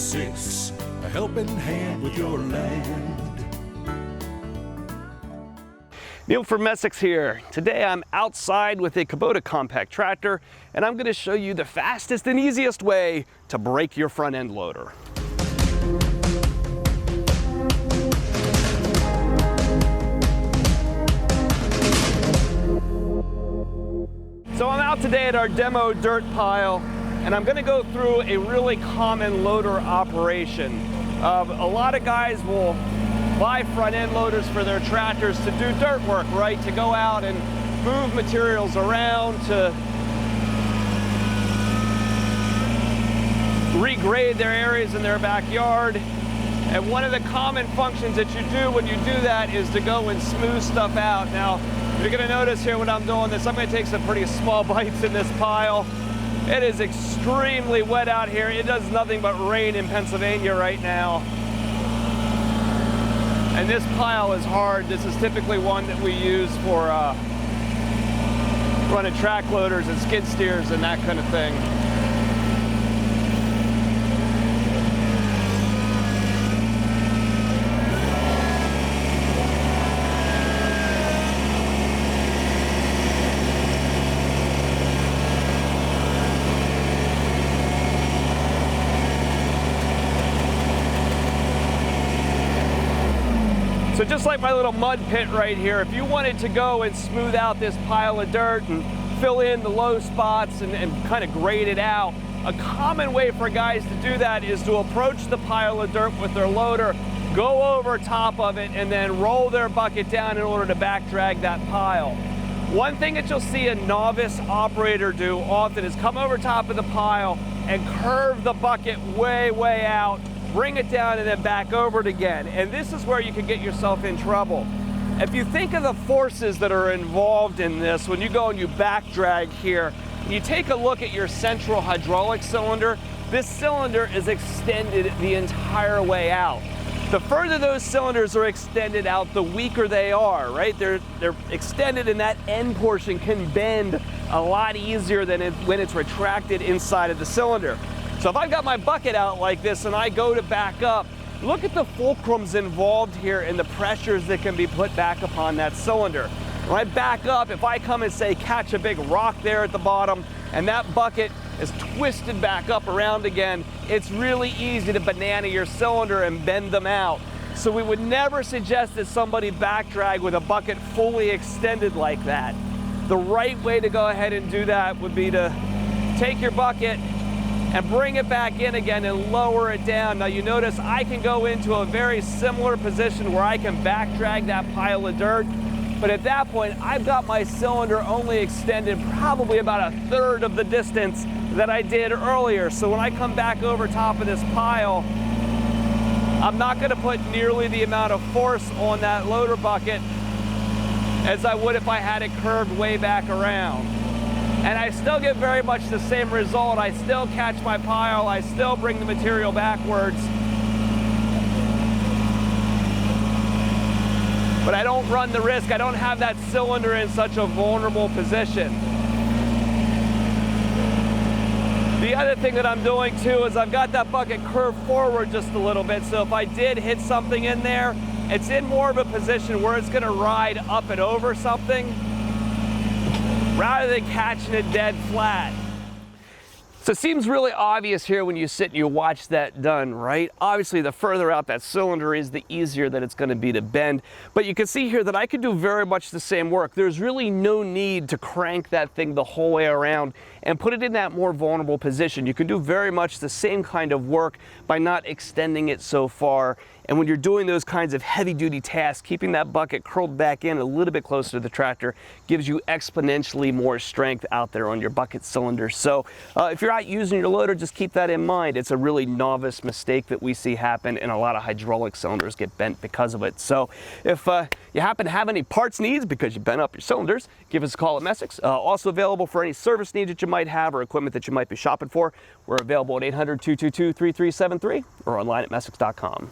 6, a helping hand with your land. Neil from Essex here. Today I'm outside with a Kubota compact tractor, and I'm going to show you the fastest and easiest way to break your front end loader. So I'm out today at our demo dirt pile, and I'm going to go through a really common loader operation. A lot of guys will buy front end loaders for their tractors to do dirt work, right? To go out and move materials around, to regrade their areas in their backyard. And one of the common functions that you do when you do that is to go and smooth stuff out. Now, you're gonna notice here when I'm doing this, I'm gonna take some pretty small bites in this pile. It is extremely wet out here. It does nothing but rain in Pennsylvania right now. And this pile is hard. This is typically one that we use for running track loaders and skid steers and that kind of thing. So just like my little mud pit right here, if you wanted to go and smooth out this pile of dirt and fill in the low spots and kind of grade it out, a common way for guys to do that is to approach the pile of dirt with their loader, go over top of it, and then roll their bucket down in order to back drag that pile. One thing that you'll see a novice operator do often is come over top of the pile and curve the bucket way, way out, bring it down, and then back over it again. And this is where you can get yourself in trouble. If you think of the forces that are involved in this, when you go and you back drag here, you take a look at your central hydraulic cylinder, this cylinder is extended the entire way out. The further those cylinders are extended out, the weaker they are, right? They're extended, and that end portion can bend a lot easier than when it's retracted inside of the cylinder. So if I've got my bucket out like this and I go to back up, look at the fulcrums involved here and the pressures that can be put back upon that cylinder. When I back up, if I come and say catch a big rock there at the bottom and that bucket is twisted back up around again, it's really easy to banana your cylinder and bend them out. So we would never suggest that somebody back drag with a bucket fully extended like that. The right way to go ahead and do that would be to take your bucket and bring it back in again and lower it down. Now you notice I can go into a very similar position where I can back drag that pile of dirt, but at that point I've got my cylinder only extended probably about 1/3 of the distance that I did earlier. So when I come back over top of this pile, I'm not gonna put nearly the amount of force on that loader bucket as I would if I had it curved way back around. And I still get very much the same result. I still catch my pile, I still bring the material backwards. But I don't run the risk, I don't have that cylinder in such a vulnerable position. The other thing that I'm doing too is I've got that bucket curved forward just a little bit, so if I did hit something in there, it's in more of a position where it's gonna ride up and over something, rather than catching it dead flat. So it seems really obvious here when you sit and you watch that done, right? Obviously, the further out that cylinder is, the easier that it's going to be to bend. But you can see here that I could do very much the same work. There's really no need to crank that thing the whole way around and put it in that more vulnerable position. You can do very much the same kind of work by not extending it so far. And when you're doing those kinds of heavy-duty tasks, keeping that bucket curled back in a little bit closer to the tractor gives you exponentially more strength out there on your bucket cylinder. So if you're out using your loader, just keep that in mind. It's a really novice mistake that we see happen, and a lot of hydraulic cylinders get bent because of it. So if you happen to have any parts needs because you bent up your cylinders, give us a call at Essex. Also available for any service needs that you might have or equipment that you might be shopping for. We're available at 800-222-3373 or online at Essex.com.